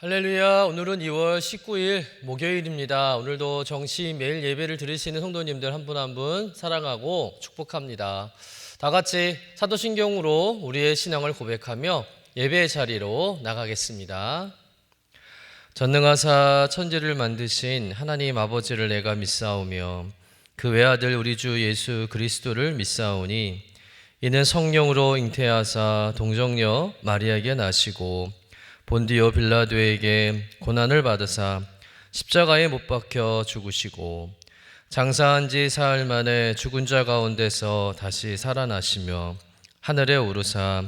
할렐루야. 오늘은 2월 19일 목요일입니다. 오늘도 정시 매일 예배를 드리시는 성도님들 한 분 한 분 사랑하고 축복합니다. 다 같이 사도신경으로 우리의 신앙을 고백하며 예배의 자리로 나가겠습니다. 전능하사 천지를 만드신 하나님 아버지를 내가 믿사오며 그 외아들 우리 주 예수 그리스도를 믿사오니 이는 성령으로 잉태하사 동정녀 마리아에게 나시고 본디오 빌라도에게 고난을 받으사 십자가에 못 박혀 죽으시고 장사한 지 사흘 만에 죽은 자 가운데서 다시 살아나시며 하늘에 오르사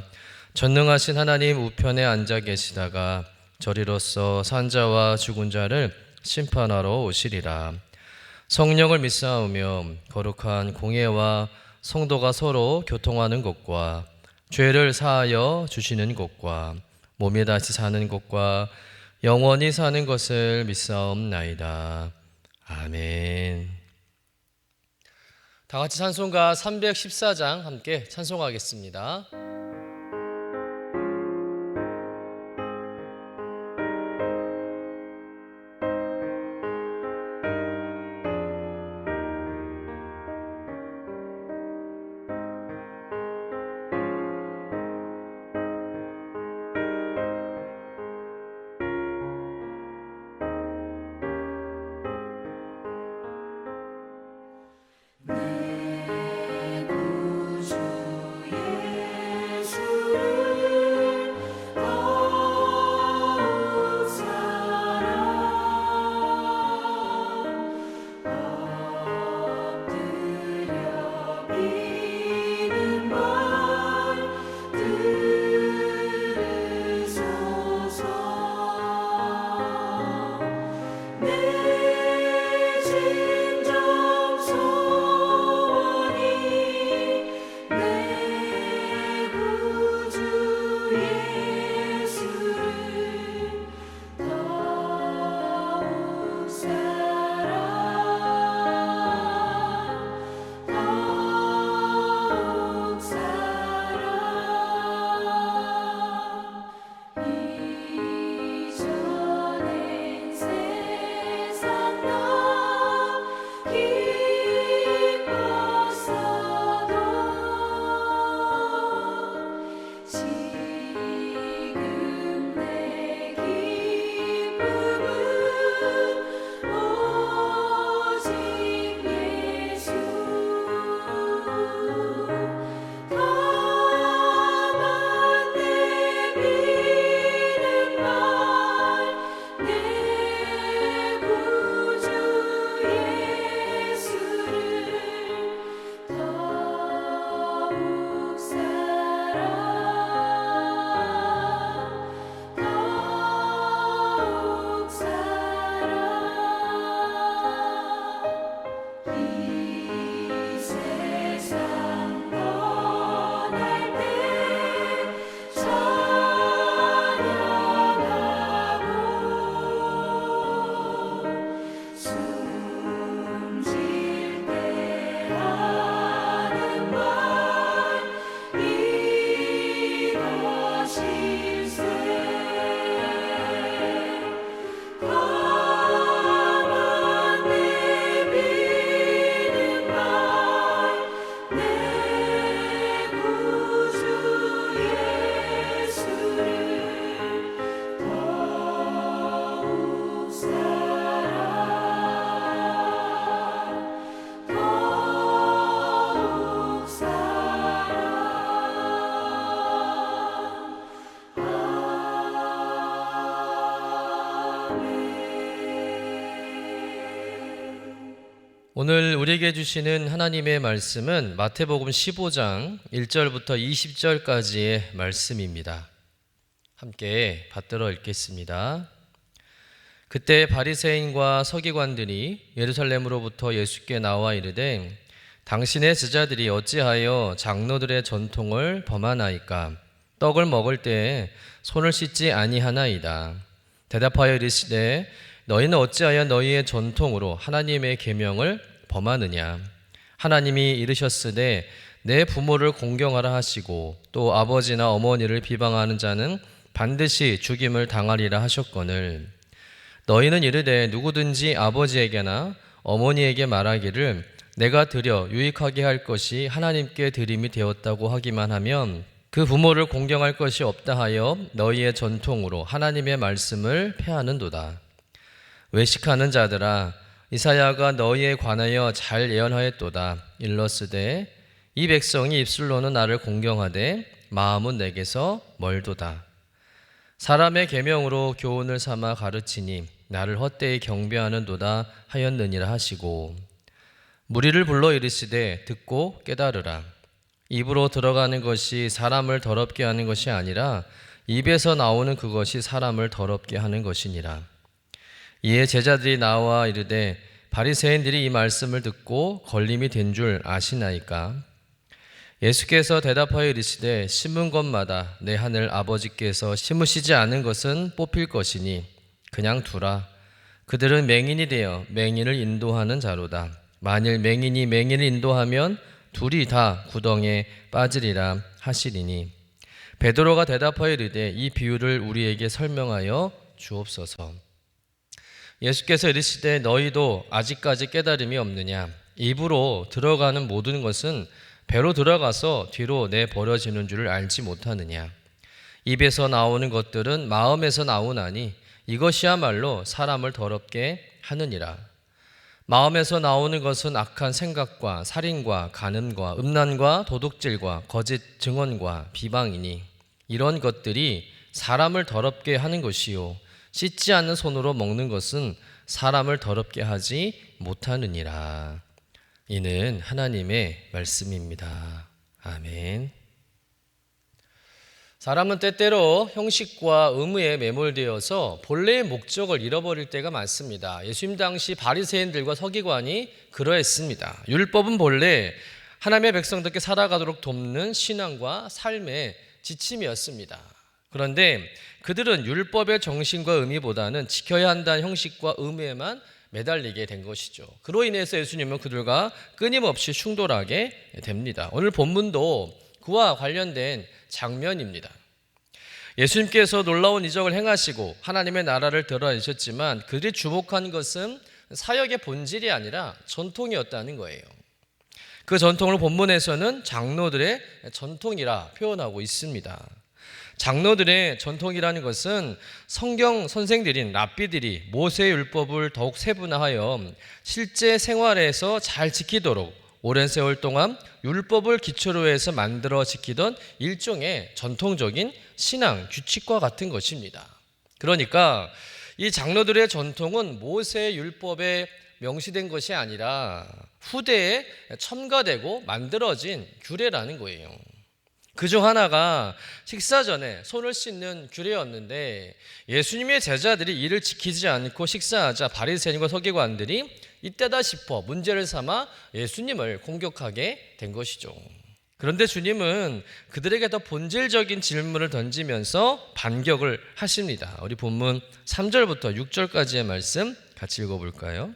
전능하신 하나님 우편에 앉아 계시다가 저리로서 산자와 죽은 자를 심판하러 오시리라. 성령을 믿사오며 거룩한 공예와 성도가 서로 교통하는 것과 죄를 사하여 주시는 것과 몸이 다시 사는 것과 영원히 사는 것을 믿사옵나이다. 아멘. 다 같이 찬송가 314장 함께 찬송하겠습니다. 오늘 우리에게 주시는 하나님의 말씀은 마태복음 15장 1절부터 20절까지의 말씀입니다. 함께 받들어 읽겠습니다. 그때 바리새인과 서기관들이 예루살렘으로부터 예수께 나와 이르되 당신의 제자들이 어찌하여 장로들의 전통을 범하나이까? 떡을 먹을 때에 손을 씻지 아니하나이다. 대답하여 이르시되 너희는 어찌하여 너희의 전통으로 하나님의 계명을 범하느냐? 하나님이 이르셨으되 내 부모를 공경하라 하시고 또 아버지나 어머니를 비방하는 자는 반드시 죽임을 당하리라 하셨거늘 너희는 이르되 누구든지 아버지에게나 어머니에게 말하기를 내가 드려 유익하게 할 것이 하나님께 드림이 되었다고 하기만 하면 그 부모를 공경할 것이 없다 하여 너희의 전통으로 하나님의 말씀을 폐하는도다. 외식하는 자들아 이사야가 너희에 관하여 잘 예언하였도다. 일러스되 이 백성이 입술로는 나를 공경하되 마음은 내게서 멀도다. 사람의 계명으로 교훈을 삼아 가르치니 나를 헛되이 경배하는도다 하였느니라 하시고 무리를 불러 이르시되 듣고 깨달으라. 입으로 들어가는 것이 사람을 더럽게 하는 것이 아니라 입에서 나오는 그것이 사람을 더럽게 하는 것이니라. 이에 제자들이 나와 이르되 바리새인들이 이 말씀을 듣고 걸림이 된 줄 아시나이까? 예수께서 대답하여 이르시되 심은 것마다 내 하늘 아버지께서 심으시지 않은 것은 뽑힐 것이니 그냥 두라. 그들은 맹인이 되어 맹인을 인도하는 자로다. 만일 맹인이 맹인을 인도하면 둘이 다 구덩이에 빠지리라 하시리니 베드로가 대답하여 이르되 이 비유를 우리에게 설명하여 주옵소서. 예수께서 이르시되 너희도 아직까지 깨달음이 없느냐? 입으로 들어가는 모든 것은 배로 들어가서 뒤로 내버려지는 줄을 알지 못하느냐? 입에서 나오는 것들은 마음에서 나오나니 이것이야말로 사람을 더럽게 하느니라. 마음에서 나오는 것은 악한 생각과 살인과 간음과 음란과 도둑질과 거짓 증언과 비방이니 이런 것들이 사람을 더럽게 하는 것이요 씻지 않는 손으로 먹는 것은 사람을 더럽게 하지 못하느니라. 이는 하나님의 말씀입니다. 아멘. 사람은 때때로 형식과 의무에 매몰되어서 본래의 목적을 잃어버릴 때가 많습니다. 예수님 당시 바리새인들과 서기관이 그러했습니다. 율법은 본래 하나님의 백성들께 살아가도록 돕는 신앙과 삶의 지침이었습니다. 그런데 그들은 율법의 정신과 의미보다는 지켜야 한다는 형식과 의무에만 매달리게 된 것이죠. 그로 인해서 예수님은 그들과 끊임없이 충돌하게 됩니다. 오늘 본문도 그와 관련된 장면입니다. 예수님께서 놀라운 이적을 행하시고 하나님의 나라를 드러내셨지만 그들이 주목한 것은 사역의 본질이 아니라 전통이었다는 거예요. 그 전통을 본문에서는 장로들의 전통이라 표현하고 있습니다. 장로들의 전통이라는 것은 성경 선생들인 랍비들이 모세의 율법을 더욱 세분화하여 실제 생활에서 잘 지키도록 오랜 세월 동안 율법을 기초로 해서 만들어 지키던 일종의 전통적인 신앙 규칙과 같은 것입니다. 그러니까 이 장로들의 전통은 모세의 율법에 명시된 것이 아니라 후대에 첨가되고 만들어진 규례라는 거예요. 그중 하나가 식사 전에 손을 씻는 규례였는데 예수님의 제자들이 이를 지키지 않고 식사하자 바리새인과 서기관들이 이때다 싶어 문제를 삼아 예수님을 공격하게 된 것이죠. 그런데 주님은 그들에게 더 본질적인 질문을 던지면서 반격을 하십니다. 우리 본문 3절부터 6절까지의 말씀 같이 읽어볼까요?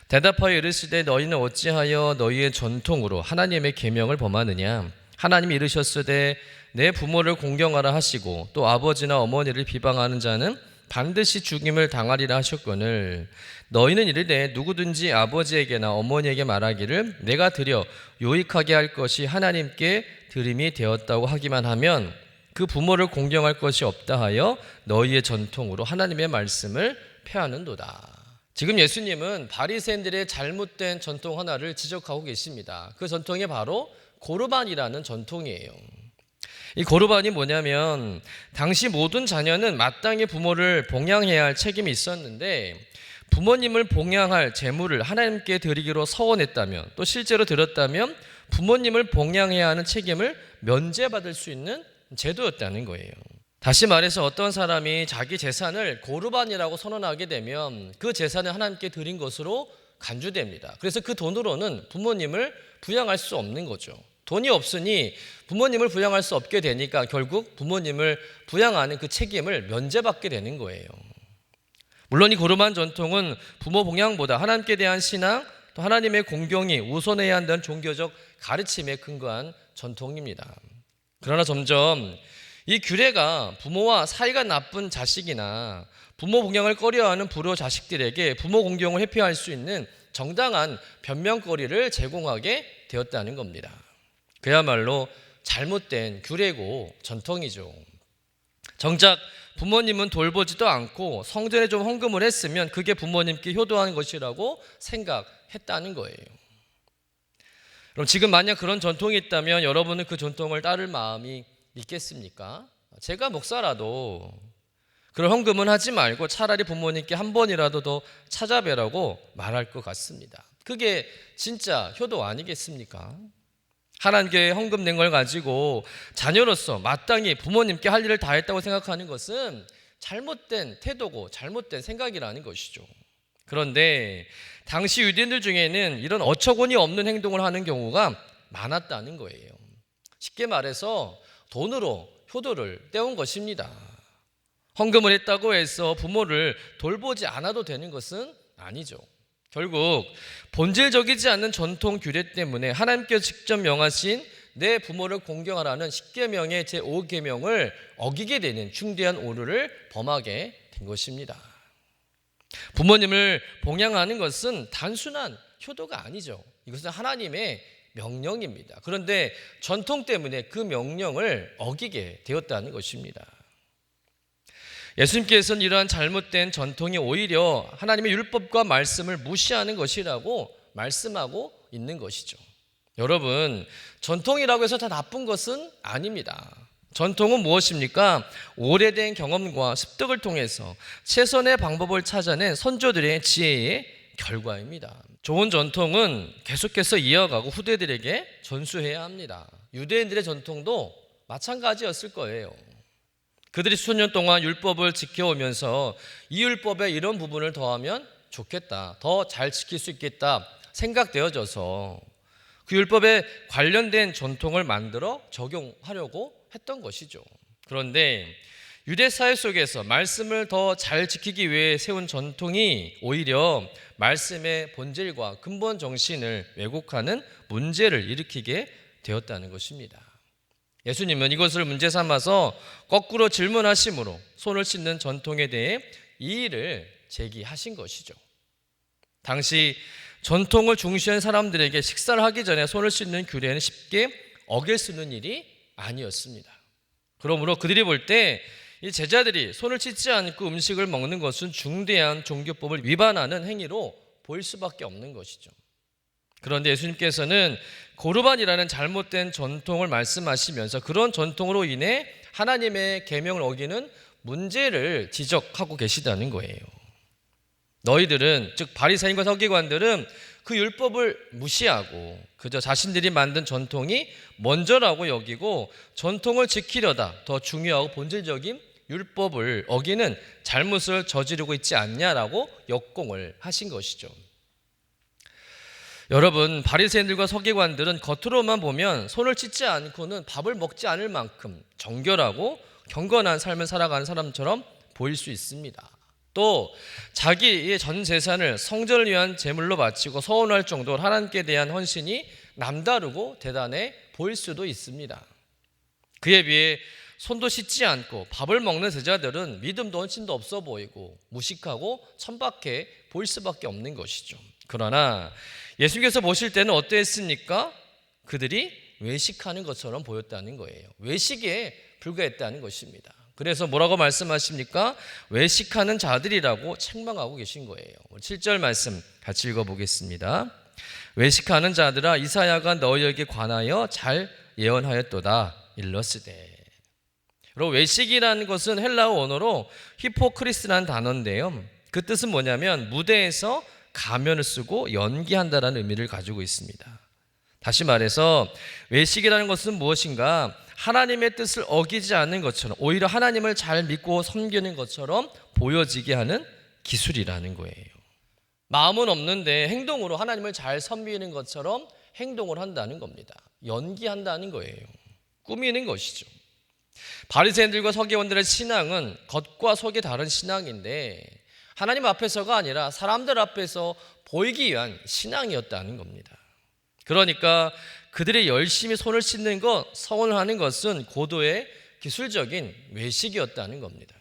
대답하여 이르시되 너희는 어찌하여 너희의 전통으로 하나님의 계명을 범하느냐? 하나님이 이르셨으되 내 부모를 공경하라 하시고 또 아버지나 어머니를 비방하는 자는 반드시 죽임을 당하리라 하셨거늘 너희는 이르되 누구든지 아버지에게나 어머니에게 말하기를 내가 드려 유익하게 할 것이 하나님께 드림이 되었다고 하기만 하면 그 부모를 공경할 것이 없다 하여 너희의 전통으로 하나님의 말씀을 폐하는도다. 지금 예수님은 바리새인들의 잘못된 전통 하나를 지적하고 계십니다. 그 전통이 바로 고르반이라는 전통이에요. 이 고르반이 뭐냐면 당시 모든 자녀는 마땅히 부모를 봉양해야 할 책임이 있었는데 부모님을 봉양할 제물을 하나님께 드리기로 서원했다면 또 실제로 드렸다면 부모님을 봉양해야 하는 책임을 면제받을 수 있는 제도였다는 거예요. 다시 말해서 어떤 사람이 자기 재산을 고르반이라고 선언하게 되면 그 재산을 하나님께 드린 것으로 간주됩니다. 그래서 그 돈으로는 부모님을 부양할 수 없는 거죠. 돈이 없으니 부모님을 부양할 수 없게 되니까 결국 부모님을 부양하는 그 책임을 면제받게 되는 거예요. 물론 이 고르반 전통은 부모 봉양보다 하나님께 대한 신앙 또 하나님의 공경이 우선해야 한다는 종교적 가르침에 근거한 전통입니다. 그러나 점점 이 규례가 부모와 사이가 나쁜 자식이나 부모 공경을 꺼려하는 불효 자식들에게 부모 공경을 회피할 수 있는 정당한 변명거리를 제공하게 되었다는 겁니다. 그야말로 잘못된 규례고 전통이죠. 정작 부모님은 돌보지도 않고 성전에 좀 헌금을 했으면 그게 부모님께 효도한 것이라고 생각했다는 거예요. 그럼 지금 만약 그런 전통이 있다면 여러분은 그 전통을 따를 마음이 있겠습니까? 제가 목사라도 그런 헌금은 하지 말고 차라리 부모님께 한 번이라도 더 찾아뵈라고 말할 것 같습니다. 그게 진짜 효도 아니겠습니까? 하나님께 헌금 낸 걸 가지고 자녀로서 마땅히 부모님께 할 일을 다 했다고 생각하는 것은 잘못된 태도고 잘못된 생각이라는 것이죠. 그런데 당시 유대인들 중에는 이런 어처구니 없는 행동을 하는 경우가 많았다는 거예요. 쉽게 말해서 돈으로 효도를 때운 것입니다. 헌금을 했다고 해서 부모를 돌보지 않아도 되는 것은 아니죠. 결국 본질적이지 않는 전통 규례 때문에 하나님께서 직접 명하신 내 부모를 공경하라는 10계명의 제5계명을 어기게 되는 중대한 오류를 범하게 된 것입니다. 부모님을 봉양하는 것은 단순한 효도가 아니죠. 이것은 하나님의 명령입니다. 그런데 전통 때문에 그 명령을 어기게 되었다는 것입니다. 예수님께서는 이러한 잘못된 전통이 오히려 하나님의 율법과 말씀을 무시하는 것이라고 말씀하고 있는 것이죠. 여러분, 전통이라고 해서 다 나쁜 것은 아닙니다. 전통은 무엇입니까? 오래된 경험과 습득을 통해서 최선의 방법을 찾아낸 선조들의 지혜의 결과입니다. 좋은 전통은 계속해서 이어가고 후대들에게 전수해야 합니다. 유대인들의 전통도 마찬가지였을 거예요. 그들이 수천 년 동안 율법을 지켜오면서 이 율법에 이런 부분을 더하면 좋겠다, 더 잘 지킬 수 있겠다 생각되어져서 그 율법에 관련된 전통을 만들어 적용하려고 했던 것이죠. 그런데 유대 사회 속에서 말씀을 더 잘 지키기 위해 세운 전통이 오히려 말씀의 본질과 근본 정신을 왜곡하는 문제를 일으키게 되었다는 것입니다. 예수님은 이것을 문제 삼아서 거꾸로 질문하심으로 손을 씻는 전통에 대해 이의를 제기하신 것이죠. 당시 전통을 중시한 사람들에게 식사를 하기 전에 손을 씻는 규례는 쉽게 어길 수 있는 일이 아니었습니다. 그러므로 그들이 볼 때 이 제자들이 손을 씻지 않고 음식을 먹는 것은 중대한 종교법을 위반하는 행위로 보일 수밖에 없는 것이죠. 그런데 예수님께서는 고르반이라는 잘못된 전통을 말씀하시면서 그런 전통으로 인해 하나님의 계명을 어기는 문제를 지적하고 계시다는 거예요. 너희들은, 즉 바리새인과 서기관들은 그 율법을 무시하고 그저 자신들이 만든 전통이 먼저라고 여기고 전통을 지키려다 더 중요하고 본질적인 율법을 어기는 잘못을 저지르고 있지 않냐라고 역공을 하신 것이죠. 여러분, 바리새인들과 서기관들은 겉으로만 보면 손을 씻지 않고는 밥을 먹지 않을 만큼 정결하고 경건한 삶을 살아가는 사람처럼 보일 수 있습니다. 또 자기의 전 재산을 성전을 위한 제물로 바치고 서원할 정도로 하나님께 대한 헌신이 남다르고 대단해 보일 수도 있습니다. 그에 비해 손도 씻지 않고 밥을 먹는 제자들은 믿음도 헌신도 없어 보이고 무식하고 천박해 보일 수밖에 없는 것이죠. 그러나 예수님께서 보실 때는 어떠했습니까? 그들이 외식하는 것처럼 보였다는 거예요. 외식에 불과했다는 것입니다. 그래서 뭐라고 말씀하십니까? 외식하는 자들이라고 책망하고 계신 거예요. 7절 말씀 같이 읽어보겠습니다. 외식하는 자들아, 이사야가 너희에게 관하여 잘 예언하였도다 일러스되. 그리고 외식이라는 것은 헬라어 언어로 히포크리스라는 단어인데요, 그 뜻은 뭐냐면 무대에서 가면을 쓰고 연기한다라는 의미를 가지고 있습니다. 다시 말해서 외식이라는 것은 무엇인가? 하나님의 뜻을 어기지 않는 것처럼, 오히려 하나님을 잘 믿고 섬기는 것처럼 보여지게 하는 기술이라는 거예요. 마음은 없는데 행동으로 하나님을 잘 섬기는 것처럼 행동을 한다는 겁니다. 연기한다는 거예요. 꾸미는 것이죠. 바리새인들과 서기관들의 신앙은 겉과 속이 다른 신앙인데 하나님 앞에서가 아니라 사람들 앞에서 보이기 위한 신앙이었다는 겁니다. 그러니까 그들이 열심히 손을 씻는 것, 서원을 하는 것은 고도의 기술적인 외식이었다는 겁니다.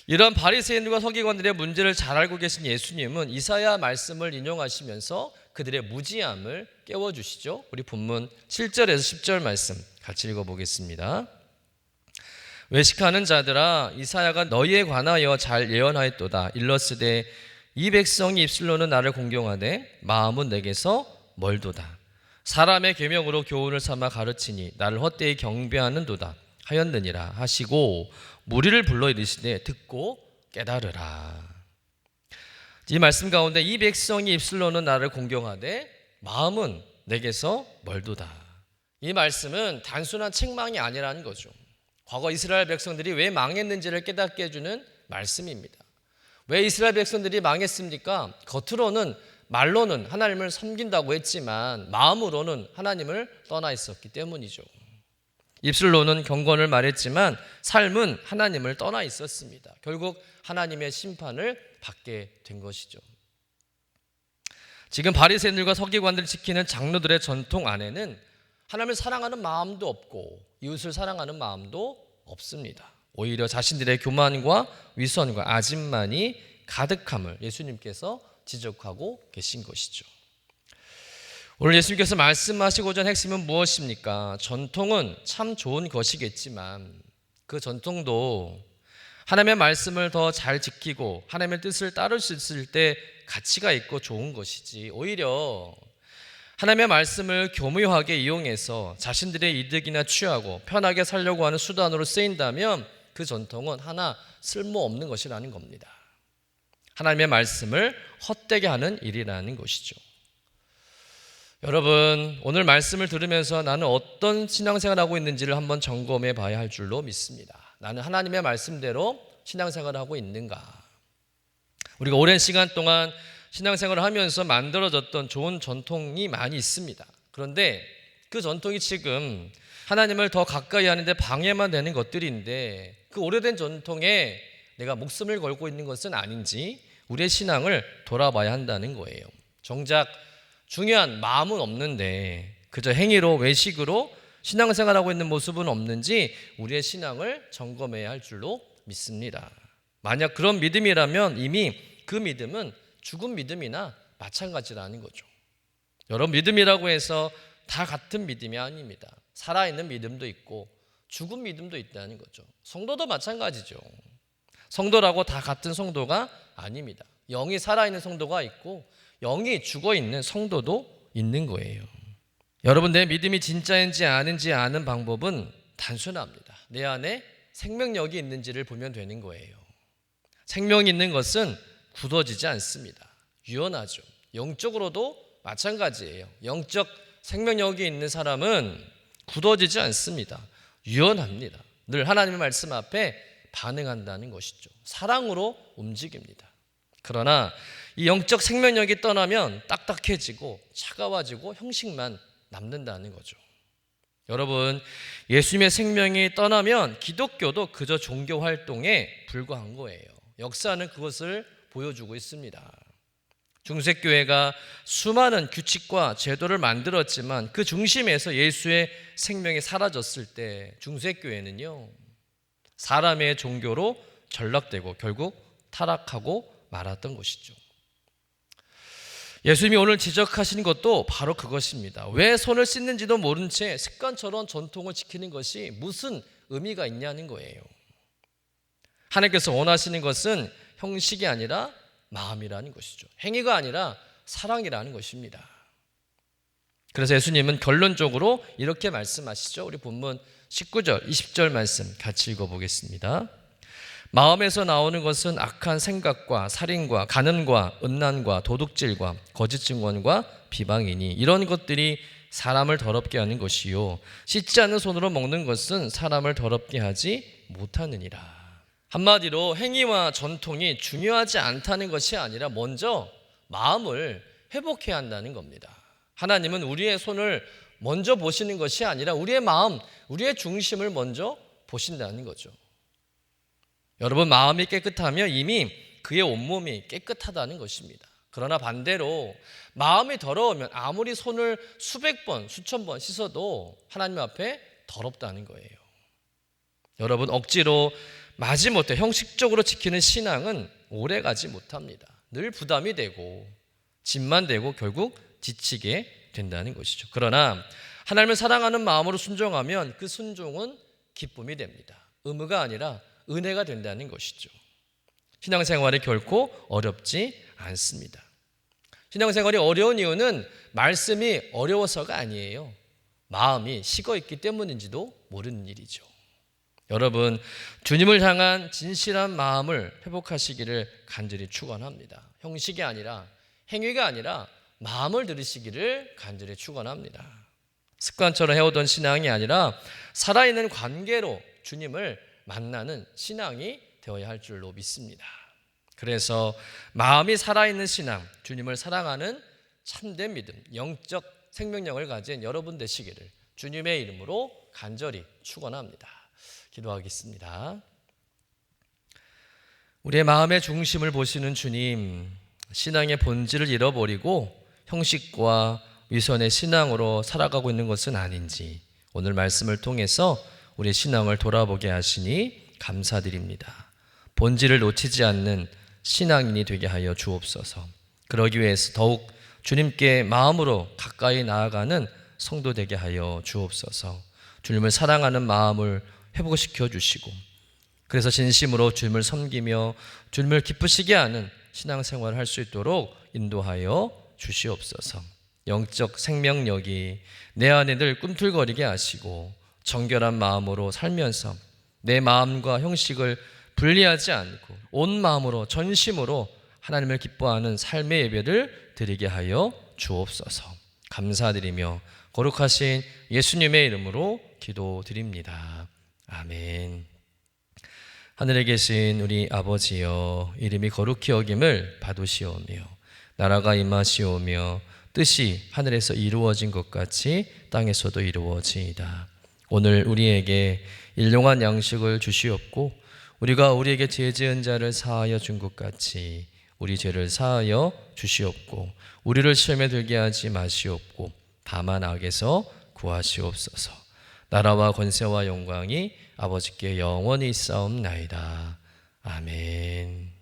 이런 바리새인들과 서기관들의 문제를 잘 알고 계신 예수님은 이사야 말씀을 인용하시면서 그들의 무지함을 깨워주시죠. 우리 본문 7절에서 10절 말씀 같이 읽어보겠습니다. 외식하는 자들아, 이사야가 너희에 관하여 잘 예언하였도다. 일러스되 이 백성이 입술로는 나를 공경하되 마음은 내게서 멀도다. 사람의 계명으로 교훈을 삼아 가르치니 나를 헛되이 경배하는도다 하였느니라 하시고 무리를 불러 이르시되 듣고 깨달으라. 이 말씀 가운데 이 백성이 입술로는 나를 공경하되 마음은 내게서 멀도다. 이 말씀은 단순한 책망이 아니라는 거죠. 과거 이스라엘 백성들이 왜 망했는지를 깨닫게 해주는 말씀입니다. 왜 이스라엘 백성들이 망했습니까? 겉으로는 말로는 하나님을 섬긴다고 했지만 마음으로는 하나님을 떠나 있었기 때문이죠. 입술로는 경건을 말했지만 삶은 하나님을 떠나 있었습니다. 결국 하나님의 심판을 받게 된 것이죠. 지금 바리새인들과 서기관들을 지키는 장로들의 전통 안에는 하나님을 사랑하는 마음도 없고 이웃을 사랑하는 마음도 없습니다. 오히려 자신들의 교만과 위선과 아집만이 가득함을 예수님께서 지적하고 계신 것이죠. 오늘 예수님께서 말씀하시고자 한 핵심은 무엇입니까? 전통은 참 좋은 것이겠지만 그 전통도 하나님의 말씀을 더 잘 지키고 하나님의 뜻을 따를 수 있을 때 가치가 있고 좋은 것이지, 오히려 하나님의 말씀을 교묘하게 이용해서 자신들의 이득이나 취하고 편하게 살려고 하는 수단으로 쓰인다면 그 전통은 하나 쓸모없는 것이라는 겁니다. 하나님의 말씀을 헛되게 하는 일이라는 것이죠. 여러분, 오늘 말씀을 들으면서 나는 어떤 신앙생활을 하고 있는지를 한번 점검해 봐야 할 줄로 믿습니다. 나는 하나님의 말씀대로 신앙생활을 하고 있는가? 우리가 오랜 시간 동안 신앙생활을 하면서 만들어졌던 좋은 전통이 많이 있습니다. 그런데 그 전통이 지금 하나님을 더 가까이 하는데 방해만 되는 것들인데 그 오래된 전통에 내가 목숨을 걸고 있는 것은 아닌지 우리의 신앙을 돌아봐야 한다는 거예요. 정작 중요한 마음은 없는데 그저 행위로 외식으로 신앙생활하고 있는 모습은 없는지 우리의 신앙을 점검해야 할 줄로 믿습니다. 만약 그런 믿음이라면 이미 그 믿음은 죽은 믿음이나 마찬가지라는 거죠. 여러분, 믿음이라고 해서 다 같은 믿음이 아닙니다. 살아있는 믿음도 있고 죽은 믿음도 있다는 거죠. 성도도 마찬가지죠. 성도라고 다 같은 성도가 아닙니다. 영이 살아있는 성도가 있고 영이 죽어있는 성도도 있는 거예요. 여러분, 내 믿음이 진짜인지 아닌지 아는 방법은 단순합니다. 내 안에 생명력이 있는지를 보면 되는 거예요. 생명이 있는 것은 굳어지지 않습니다. 유연하죠. 영적으로도 마찬가지예요. 영적 생명력이 있는 사람은 굳어지지 않습니다. 유연합니다. 늘 하나님의 말씀 앞에 반응한다는 것이죠. 사랑으로 움직입니다. 그러나 이 영적 생명력이 떠나면 딱딱해지고 차가워지고 형식만 남는다는 거죠. 여러분, 예수님의 생명이 떠나면 기독교도 그저 종교 활동에 불과한 거예요. 역사는 그것을 보여주고 있습니다. 중세교회가 수많은 규칙과 제도를 만들었지만 그 중심에서 예수의 생명이 사라졌을 때 중세교회는요, 사람의 종교로 전락되고 결국 타락하고 말았던 것이죠. 예수님이 오늘 지적하신 것도 바로 그것입니다. 왜 손을 씻는지도 모른 채 습관처럼 전통을 지키는 것이 무슨 의미가 있냐는 거예요. 하나님께서 원하시는 것은 형식이 아니라 마음이라는 것이죠. 행위가 아니라 사랑이라는 것입니다. 그래서 예수님은 결론적으로 이렇게 말씀하시죠. 우리 본문 19절, 20절 말씀 같이 읽어보겠습니다. 마음에서 나오는 것은 악한 생각과 살인과 간음과 음란과 도둑질과 거짓 증언과 비방이니 이런 것들이 사람을 더럽게 하는 것이요 씻지 않는 손으로 먹는 것은 사람을 더럽게 하지 못하느니라. 한마디로 행위와 전통이 중요하지 않다는 것이 아니라 먼저 마음을 회복해야 한다는 겁니다. 하나님은 우리의 손을 먼저 보시는 것이 아니라 우리의 마음, 우리의 중심을 먼저 보신다는 거죠. 여러분, 마음이 깨끗하면 이미 그의 온몸이 깨끗하다는 것입니다. 그러나 반대로 마음이 더러우면 아무리 손을 수백 번, 수천 번 씻어도 하나님 앞에 더럽다는 거예요. 여러분, 억지로 마지못해 형식적으로 지키는 신앙은 오래가지 못합니다. 늘 부담이 되고 짐만 되고 결국 지치게 된다는 것이죠. 그러나 하나님을 사랑하는 마음으로 순종하면 그 순종은 기쁨이 됩니다. 의무가 아니라 은혜가 된다는 것이죠. 신앙생활이 결코 어렵지 않습니다. 신앙생활이 어려운 이유는 말씀이 어려워서가 아니에요. 마음이 식어있기 때문인지도 모르는 일이죠. 여러분, 주님을 향한 진실한 마음을 회복하시기를 간절히 축원합니다. 형식이 아니라, 행위가 아니라 마음을 들으시기를 간절히 축원합니다. 습관처럼 해오던 신앙이 아니라 살아있는 관계로 주님을 만나는 신앙이 되어야 할 줄로 믿습니다. 그래서 마음이 살아있는 신앙, 주님을 사랑하는 참된 믿음, 영적 생명력을 가진 여러분 되시기를 주님의 이름으로 간절히 축원합니다. 기도하겠습니다. 우리의 마음의 중심을 보시는 주님, 신앙의 본질을 잃어버리고 형식과 위선의 신앙으로 살아가고 있는 것은 아닌지 오늘 말씀을 통해서 우리의 신앙을 돌아보게 하시니 감사드립니다. 본질을 놓치지 않는 신앙인이 되게 하여 주옵소서. 그러기 위해서 더욱 주님께 마음으로 가까이 나아가는 성도 되게 하여 주옵소서. 주님을 사랑하는 마음을 회복시켜 주시고 그래서 진심으로 주님을 섬기며 주님을 기쁘시게 하는 신앙생활을 할 수 있도록 인도하여 주시옵소서. 영적 생명력이 내 안에 늘 꿈틀거리게 하시고 정결한 마음으로 살면서 내 마음과 형식을 분리하지 않고 온 마음으로 전심으로 하나님을 기뻐하는 삶의 예배를 드리게 하여 주옵소서. 감사드리며 거룩하신 예수님의 이름으로 기도드립니다. 아멘. 하늘에 계신 우리 아버지여, 이름이 거룩히 여김을 받으시오며 나라가 임하시오며 뜻이 하늘에서 이루어진 것 같이 땅에서도 이루어지이다. 오늘 우리에게 일용할 양식을 주시옵고 우리가 우리에게 죄 지은 자를 사하여 준 것 같이 우리 죄를 사하여 주시옵고 우리를 시험에 들게 하지 마시옵고 다만 악에서 구하시옵소서. 나라와 권세와 영광이 아버지께 영원히 있사옵나이다. 아멘.